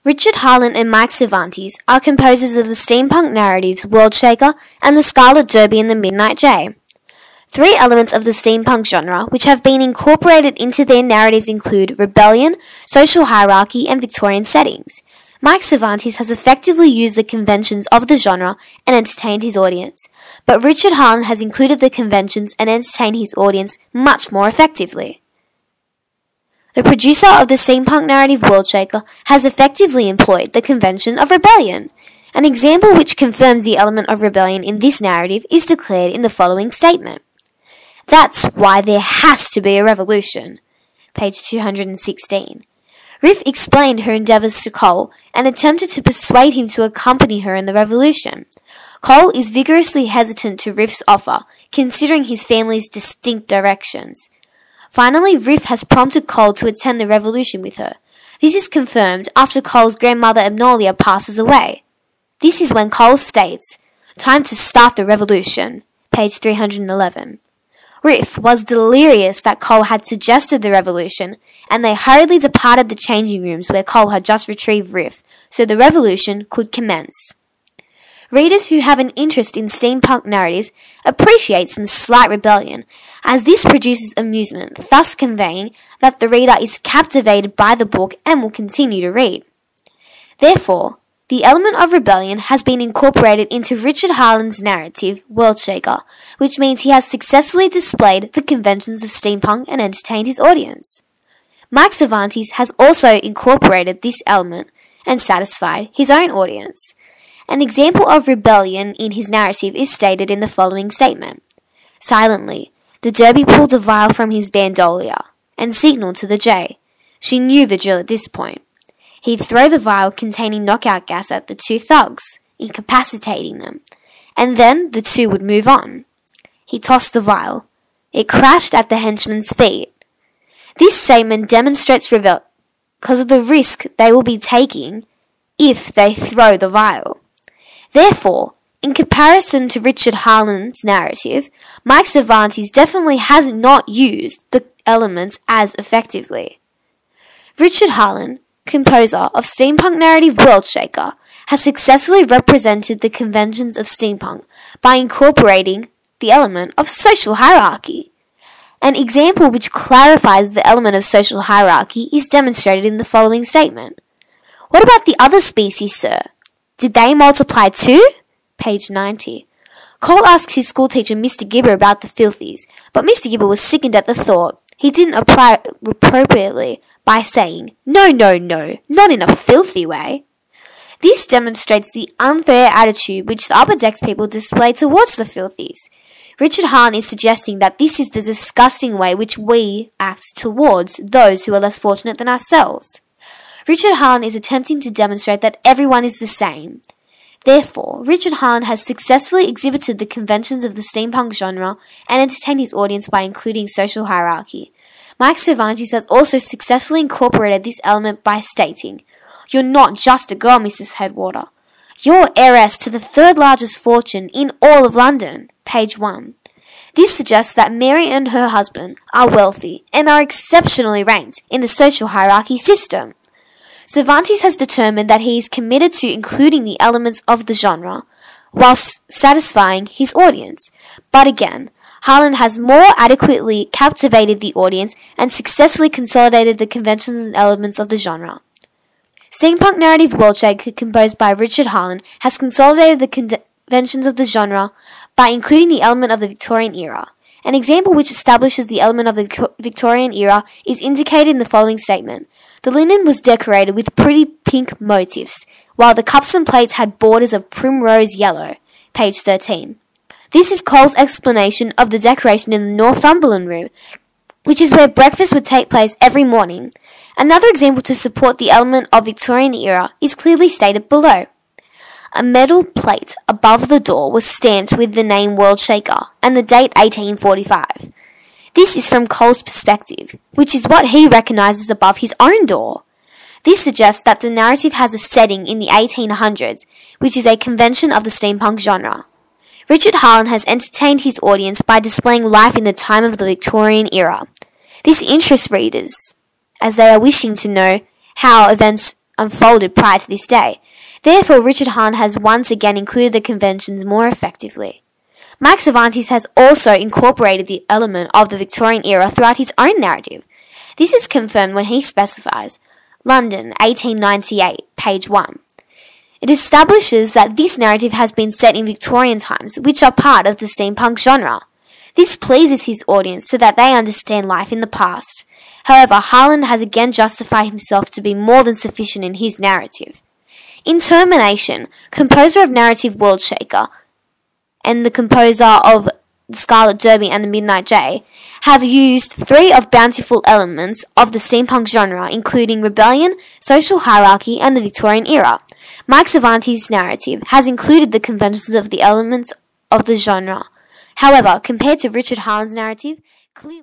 Richard Harlan and Mike Cervantes are composers of the steampunk narratives World Shaker and The Scarlet Derby and the Midnight Jay. Three elements of the steampunk genre which have been incorporated into their narratives include rebellion, social hierarchy, and Victorian settings. Mike Cervantes has effectively used the conventions of the genre and entertained his audience, but Richard Harlan has included the conventions and entertained his audience much more effectively. The producer of the steampunk narrative World Shaker has effectively employed the convention of rebellion. An example which confirms the element of rebellion in this narrative is declared in the following statement. That's why there has to be a revolution. Page 216. Riff explained her endeavours to Cole and attempted to persuade him to accompany her in the revolution. Cole is vigorously hesitant to Riff's offer, considering his family's distinct directions. Finally, Riff has prompted Cole to attend the revolution with her. This is confirmed after Cole's grandmother Abnolia passes away. This is when Cole states, "Time to start the revolution." Page 311. Riff was delirious that Cole had suggested the revolution, and they hurriedly departed the changing rooms where Cole had just retrieved Riff, so the revolution could commence. Readers who have an interest in steampunk narratives appreciate some slight rebellion, as this produces amusement, thus conveying that the reader is captivated by the book and will continue to read. Therefore, the element of rebellion has been incorporated into Richard Harlan's narrative, World Shaker, which means he has successfully displayed the conventions of steampunk and entertained his audience. Mike Cervantes has also incorporated this element and satisfied his own audience. An example of rebellion in his narrative is stated in the following statement. Silently, the Derby pulled a vial from his bandolier and signalled to the Jay. She knew the drill at this point. He'd throw the vial containing knockout gas at the two thugs, incapacitating them, and then the two would move on. He tossed the vial. It crashed at the henchman's feet. This statement demonstrates rebellion because of the risk they will be taking if they throw the vial. Therefore, in comparison to Richard Harlan's narrative, Mike Cervantes definitely has not used the elements as effectively. Richard Harlan, composer of steampunk narrative World Shaker, has successfully represented the conventions of steampunk by incorporating the element of social hierarchy. An example which clarifies the element of social hierarchy is demonstrated in the following statement. What about the other species, sir? Did they multiply too? Page 90. Cole asks his schoolteacher Mr. Gibber about the filthies, but Mr. Gibber was sickened at the thought. He didn't apply appropriately by saying, no, not in a filthy way. This demonstrates the unfair attitude which the Upper Decks people display towards the filthies. Richard Harlan is suggesting that this is the disgusting way which we act towards those who are less fortunate than ourselves. Richard Harlan is attempting to demonstrate that everyone is the same. Therefore, Richard Harlan has successfully exhibited the conventions of the steampunk genre and entertained his audience by including social hierarchy. Mike Cervantes has also successfully incorporated this element by stating, "You're not just a girl, Mrs. Headwater. You're heiress to the third largest fortune in all of London." Page 1. This suggests that Mary and her husband are wealthy and are exceptionally ranked in the social hierarchy system. Cervantes has determined that he is committed to including the elements of the genre whilst satisfying his audience. But again, Harlan has more adequately captivated the audience and successfully consolidated the conventions and elements of the genre. Steampunk narrative World Shaker, composed by Richard Harlan, has consolidated the conventions of the genre by including the element of the Victorian era. An example which establishes the element of the Victorian era is indicated in the following statement. The linen was decorated with pretty pink motifs, while the cups and plates had borders of primrose yellow. Page 13. This is Cole's explanation of the decoration in the Northumberland room, which is where breakfast would take place every morning. Another example to support the element of Victorian era is clearly stated below. A metal plate above the door was stamped with the name World Shaker and the date 1845. This is from Cole's perspective, which is what he recognises above his own door. This suggests that the narrative has a setting in the 1800s, which is a convention of the steampunk genre. Richard Harlan has entertained his audience by displaying life in the time of the Victorian era. This interests readers, as they are wishing to know how events unfolded prior to this day. Therefore, Richard Hahn has once again included the conventions more effectively. Max Cervantes has also incorporated the element of the Victorian era throughout his own narrative. This is confirmed when he specifies, London, 1898, page 1. It establishes that this narrative has been set in Victorian times, which are part of the steampunk genre. This pleases his audience so that they understand life in the past. However, Harlan has again justified himself to be more than sufficient in his narrative. In Termination, composer of narrative World Shaker and the composer of The Scarlet Derby and The Midnight Jay have used three of bountiful elements of the steampunk genre, including rebellion, social hierarchy, and the Victorian era. Max Cervantes' narrative has included the conventions of the elements of the genre. However, compared to Richard Hahn's narrative, clearly